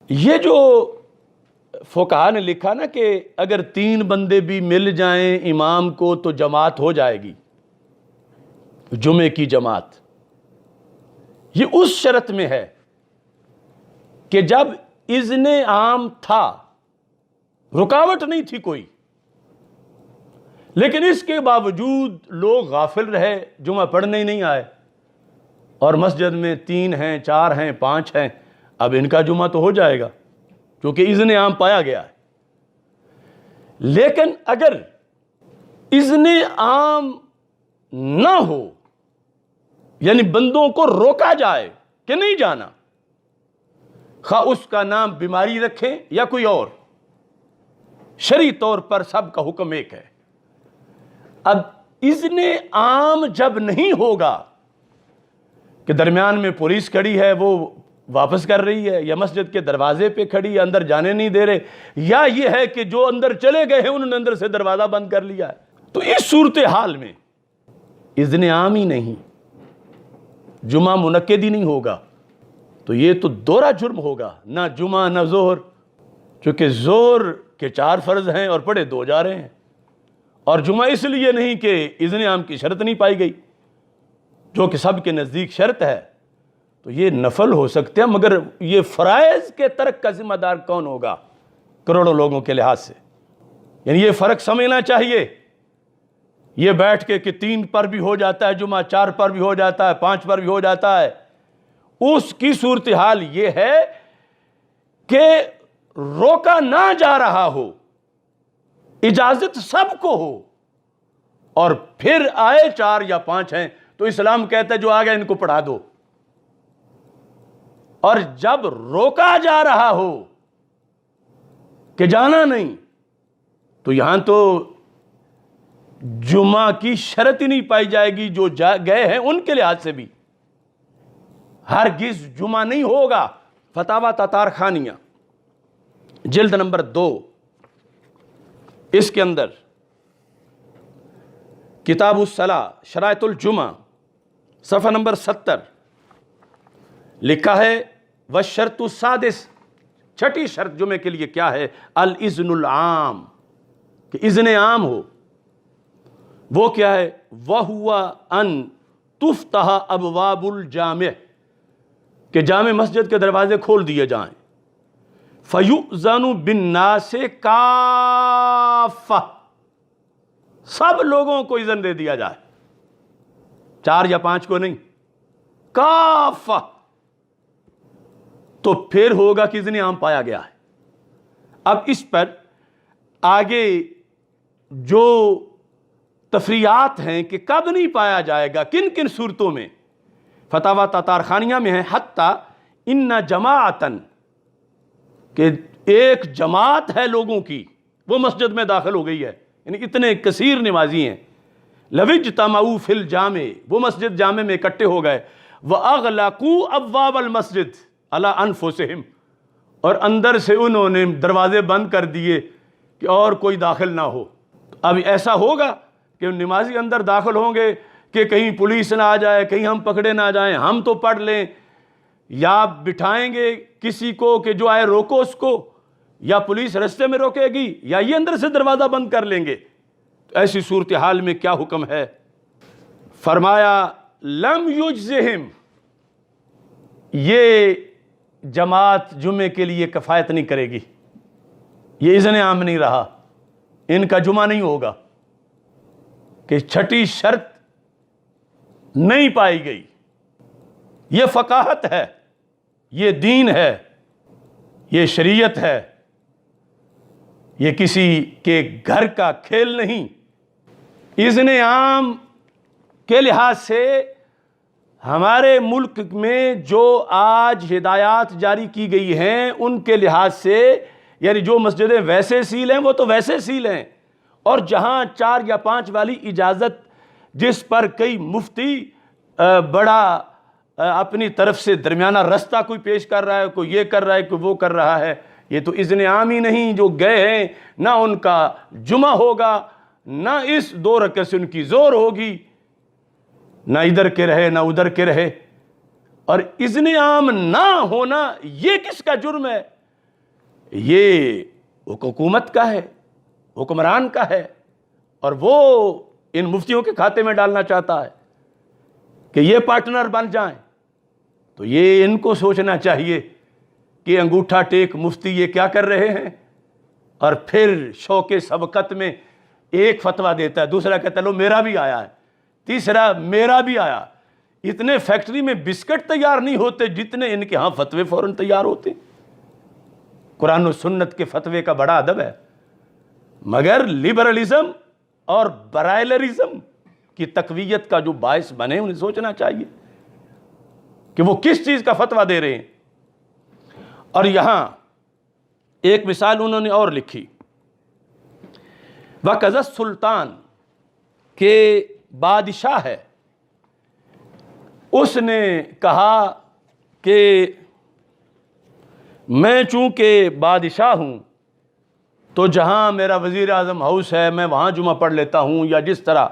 یہ جو فقہا نے لکھا نا کہ اگر 3 بندے بھی مل جائیں امام کو تو جماعت ہو جائے گی، جمعے کی جماعت، یہ اس شرط میں ہے کہ جب اذن عام تھا، رکاوٹ نہیں تھی کوئی، لیکن اس کے باوجود لوگ غافل رہے، جمعہ پڑھنے ہی نہیں آئے، اور مسجد میں 3 ہیں، 4 ہیں، 5 ہیں، اب ان کا جمعہ تو ہو جائے گا کیونکہ اذن عام پایا گیا ہے۔ لیکن اگر اذن عام نہ ہو، یعنی بندوں کو روکا جائے کہ نہیں جانا، خواہ اس کا نام بیماری رکھیں یا کوئی اور، شرعی طور پر سب کا حکم ایک ہے۔ اب اذن عام جب نہیں ہوگا کہ درمیان میں پولیس کھڑی ہے، وہ واپس کر رہی ہے، یا مسجد کے دروازے پہ کھڑی ہے، اندر جانے نہیں دے رہے، یا یہ ہے کہ جو اندر چلے گئے ہیں انہوں نے اندر سے دروازہ بند کر لیا ہے، تو اس صورتحال میں اذن عام ہی نہیں، جمعہ منعقد ہی نہیں ہوگا، تو یہ تو دوہرا جرم ہوگا، نہ جمعہ نہ ظہر، چونکہ ظہر کے 4 فرض ہیں اور پڑھے 2 جا رہے ہیں، اور جمعہ اس لیے نہیں کہ اذن عام کی شرط نہیں پائی گئی، جو کہ سب کے نزدیک شرط ہے، تو یہ نفل ہو سکتے ہیں، مگر یہ فرائض کے ترک کا ذمہ دار کون ہوگا کروڑوں لوگوں کے لحاظ سے؟ یعنی یہ فرق سمجھنا چاہیے۔ یہ بیٹھ کے کہ 3 پر بھی ہو جاتا ہے جمعہ، 4 پر بھی ہو جاتا ہے، 5 پر بھی ہو جاتا ہے، اس کی صورتحال یہ ہے کہ روکا نہ جا رہا ہو، اجازت سب کو ہو، اور پھر آئے 4 یا 5 ہیں تو اسلام کہتا ہے جو آ گیا ان کو پڑھا دو، اور جب روکا جا رہا ہو کہ جانا نہیں، تو یہاں تو جمعہ کی شرط ہی نہیں پائی جائے گی، جو گئے ہیں ان کے لحاظ سے بھی ہرگز جمعہ نہیں ہوگا۔ فتاوی تتار خانیہ جلد نمبر 2، اس کے اندر کتاب الصلاۃ شرائط الجمعہ صفحہ نمبر 70 لکھا ہے والشرط السادس، 6ٹھی شرط جمعے کے لیے کیا ہے؟ الاذن العام، کہ اذن عام ہو۔ وہ کیا ہے؟ وَهُوَ أَن تُفْتَحَ أَبْوَابُ الْجَامِعِ، کہ جامع مسجد کے دروازے کھول دیے جائیں، فَيُؤْذَنُ بِالنَّاسِ كَافَّةً، سب لوگوں کو اذن دے دیا جائے، 4 یا 5 کو نہیں، کافہ، تو پھر ہوگا کہ اذن عام پایا گیا ہے۔ اب اس پر آگے جو تفریعات ہیں کہ کب نہیں پایا جائے گا، کن کن صورتوں میں، فتاوی تتار خانیہ میں ہے حتی ان جماعتن، کہ ایک جماعت ہے لوگوں کی، وہ مسجد میں داخل ہو گئی ہے، یعنی اتنے کثیر نمازی ہیں، لو اجتمعوا فی الجامع، وہ مسجد جامع میں اکٹھے ہو گئے، وَأَغْلَقُوا أَبْوَابَ الْمَسْجِدِ عَلَىٰ أَنفُسِهِمْ، اور اندر سے انہوں نے دروازے بند کر دیے کہ اور کوئی داخل نہ ہو۔ اب ایسا ہوگا کہ نمازی اندر داخل ہوں گے کہ کہیں پولیس نہ آ جائے، کہیں ہم پکڑے نہ جائیں، ہم تو پڑھ لیں، یا بٹھائیں گے کسی کو کہ جو آئے روکو اس کو، یا پولیس رستے میں روکے گی، یا یہ اندر سے دروازہ بند کر لیں گے، تو ایسی صورتحال میں کیا حکم ہے؟ فرمایا لم یجزہم، یہ جماعت جمعے کے لیے کفایت نہیں کرے گی، یہ اذن عام نہیں رہا، ان کا جمعہ نہیں ہوگا، کہ 6ٹھی شرط نہیں پائی گئی۔ یہ فقاہت ہے، یہ دین ہے، یہ شریعت ہے، یہ کسی کے گھر کا کھیل نہیں۔ اذن عام کے لحاظ سے ہمارے ملک میں جو آج ہدایات جاری کی گئی ہیں ان کے لحاظ سے، یعنی جو مسجدیں ویسے سیل ہیں وہ تو ویسے سیل ہیں، اور جہاں 4 یا 5 والی اجازت جس پر کئی مفتی بڑا اپنی طرف سے درمیانہ رستہ کوئی پیش کر رہا ہے، کوئی یہ کر رہا ہے، کوئی وہ کر رہا ہے، یہ تو اذن عام ہی نہیں، جو گئے ہیں نہ ان کا جمعہ ہوگا، نہ اس 2 رکعت سے ان کی زور ہوگی، نہ ادھر کے رہے نہ ادھر کے رہے۔ اور اذن عام نہ ہونا یہ کس کا جرم ہے؟ یہ حکومت کا ہے، حکمران کا ہے، اور وہ ان مفتیوں کے کھاتے میں ڈالنا چاہتا ہے کہ یہ پارٹنر بن جائیں، تو یہ ان کو سوچنا چاہیے کہ انگوٹھا ٹیک مفتی یہ کیا کر رہے ہیں، اور پھر شوق سبقت میں ایک فتویٰ دیتا ہے، دوسرا کہتا ہے لو میرا بھی آیا ہے، تیسرا میرا بھی آیا۔ اتنے فیکٹری میں بسکٹ تیار نہیں ہوتے جتنے ان کے ہاں فتوے فوراً تیار ہوتے۔ قرآن و سنت کے فتوے کا بڑا ادب ہے، مگر لبرلزم اور برائلرزم کی تقویت کا جو باعث بنے انہیں سوچنا چاہیے کہ وہ کس چیز کا فتویٰ دے رہے ہیں۔ اور یہاں ایک مثال انہوں نے اور لکھی، وَقَذَ السُّلطان، کہ بادشاہ ہے، اس نے کہا کہ میں چونکہ بادشاہ ہوں تو جہاں میرا وزیر اعظم ہاؤس ہے میں وہاں جمعہ پڑھ لیتا ہوں، یا جس طرح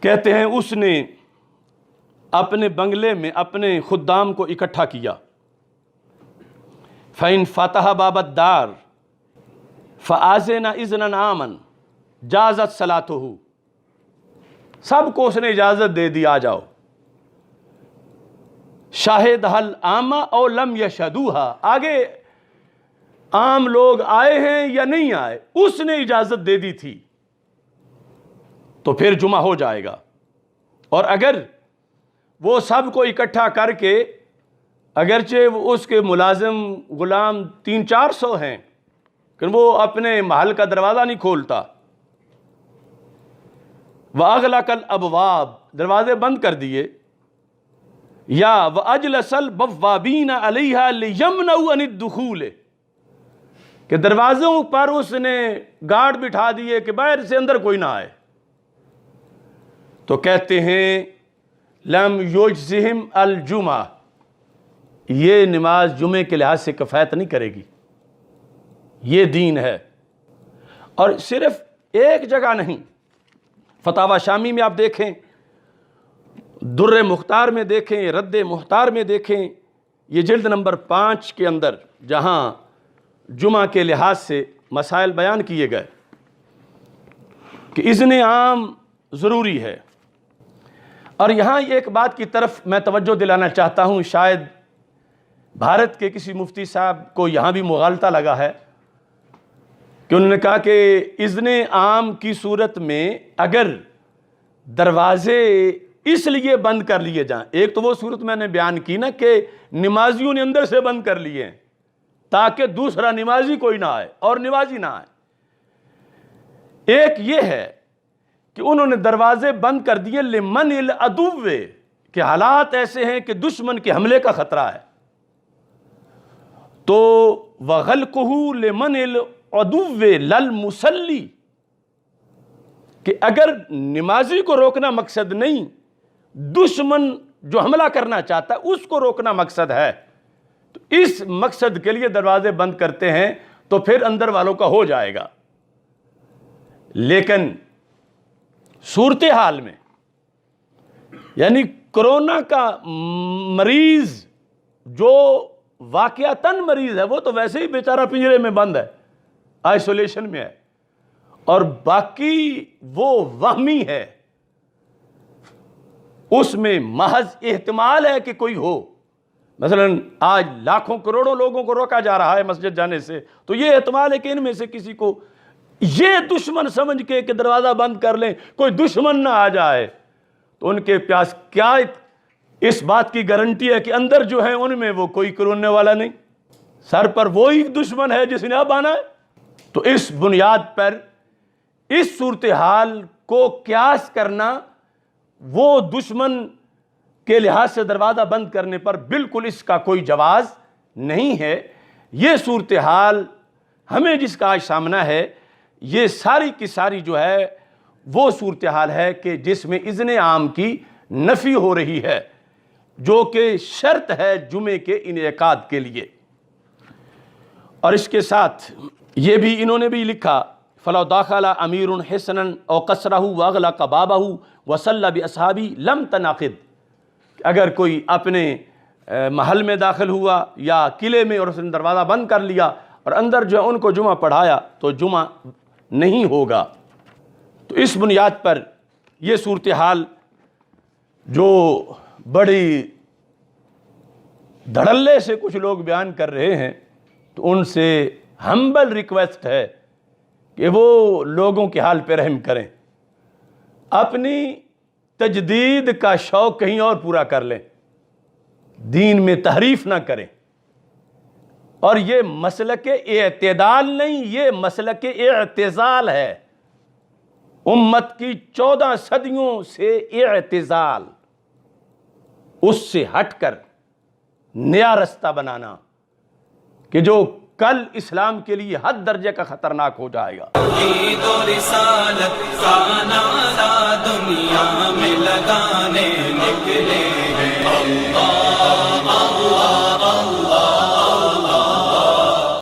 کہتے ہیں اس نے اپنے بنگلے میں اپنے خدام کو اکٹھا کیا، فَإِن فَتَحَ بَابَ الدَّارِ فَآذَنَ إِذْنًا عَامًا جازت صلاتہ، سب کو اس نے اجازت دے دی آ جاؤ، شاہدہ العامہ او لم یشہدوہا، آگے عام لوگ آئے ہیں یا نہیں آئے، اس نے اجازت دے دی تھی تو پھر جمعہ ہو جائے گا۔ اور اگر وہ سب کو اکٹھا کر کے، اگرچہ وہ اس کے ملازم غلام 300-400 ہیں، کہ وہ اپنے محل کا دروازہ نہیں کھولتا، وَأَغْلَقَ الْأَبْوَابَ، دروازے بند کر دیے، یا وَأَجْلَسَ الْبَوَّابِينَ عَلَيْهَا لِيَمْنَعُوا عَنِ الدُّخُولِ، کہ دروازوں پر اس نے گارڈ بٹھا دیے کہ باہر سے اندر کوئی نہ آئے، تو کہتے ہیں لَمْ يُجْزِهِمْ الْجُمعہ، یہ نماز جمعے کے لحاظ سے کفایت نہیں کرے گی، یہ دین ہے۔ اور صرف ایک جگہ نہیں، فتاوی شامی میں آپ دیکھیں، در مختار میں دیکھیں، رد مختار میں دیکھیں، یہ جلد نمبر 5 کے اندر جہاں جمعہ کے لحاظ سے مسائل بیان کیے گئے کہ اذن عام ضروری ہے۔ اور یہاں ایک بات کی طرف میں توجہ دلانا چاہتا ہوں، شاید بھارت کے کسی مفتی صاحب کو یہاں بھی مغالطہ لگا ہے کہ انہوں نے کہا کہ اذن عام کی صورت میں اگر دروازے اس لیے بند کر لیے جائیں، ایک تو وہ صورت میں نے بیان کی نا کہ نمازیوں نے اندر سے بند کر لیے ہیں تاکہ دوسرا نمازی کوئی نہ آئے اور نمازی نہ آئے، ایک یہ ہے کہ انہوں نے دروازے بند کر دیے لمن العدو، کہ حالات ایسے ہیں کہ دشمن کے حملے کا خطرہ ہے، تو وَغَلْقُهُ لِمَنِ الْعَدُوِّ لَلْمُصَلِّ، کہ اگر نمازی کو روکنا مقصد نہیں، دشمن جو حملہ کرنا چاہتا ہے اس کو روکنا مقصد ہے، تو اس مقصد کے لیے دروازے بند کرتے ہیں، تو پھر اندر والوں کا ہو جائے گا۔ لیکن صورتحال میں یعنی کرونا کا مریض جو واقعتاً مریض ہے وہ تو ویسے ہی بیچارہ پنجرے میں بند ہے، آئسولیشن میں ہے، اور باقی وہ وہمی ہے، اس میں محض احتمال ہے کہ کوئی ہو۔ مثلا آج لاکھوں کروڑوں لوگوں کو روکا جا رہا ہے مسجد جانے سے، تو یہ احتمال ہے کہ ان میں سے کسی کو یہ دشمن سمجھ کے کہ دروازہ بند کر لیں کوئی دشمن نہ آ جائے، تو ان کے پیاس کیا اس بات کی گارنٹی ہے کہ اندر جو ہے ان میں وہ کوئی کرونے والا نہیں، سر پر وہی دشمن ہے جس نے اب آنا ہے۔ تو اس بنیاد پر اس صورتحال کو قیاس کرنا وہ دشمن کے لحاظ سے دروازہ بند کرنے پر بالکل اس کا کوئی جواز نہیں ہے۔ یہ صورتحال ہمیں جس کا آج سامنا ہے یہ ساری کی ساری جو ہے وہ صورتحال ہے کہ جس میں اذن عام کی نفی ہو رہی ہے، جو کہ شرط ہے جمعے کے انعقاد کے لیے۔ اور اس کے ساتھ یہ بھی انہوں نے بھی لکھا فَلَوْ دَخَلَ أَمِيرٌ حِسْنًا أَوْ قَصْرَهُ وَأَغْلَقَ بَابَهُ وَصَلَّى بِأَصْحَابِهِ لَمْ تَنْعَقِدْ، اگر کوئی اپنے محل میں داخل ہوا یا قلعے میں اور اس نے دروازہ بند کر لیا اور اندر جو ہے ان کو جمعہ پڑھایا تو جمعہ نہیں ہوگا۔ تو اس بنیاد پر یہ صورتحال جو بڑی دھڑلے سے کچھ لوگ بیان کر رہے ہیں تو ان سے ہمبل ریکویسٹ ہے کہ وہ لوگوں کے حال پہ رحم کریں، اپنی تجدید کا شوق کہیں اور پورا کر لیں، دین میں تحریف نہ کریں۔ اور یہ مسلک اعتدال نہیں، یہ مسلک اعتزال ہے، امت کی 14 صدیوں سے اعتزال، اس سے ہٹ کر نیا رستہ بنانا کہ جو کل اسلام کے لیے حد درجے کا خطرناک ہو جائے گا۔ توحید و رسالت کا نعرہ دنیا میں لگانے نکلے ہیں، اللہ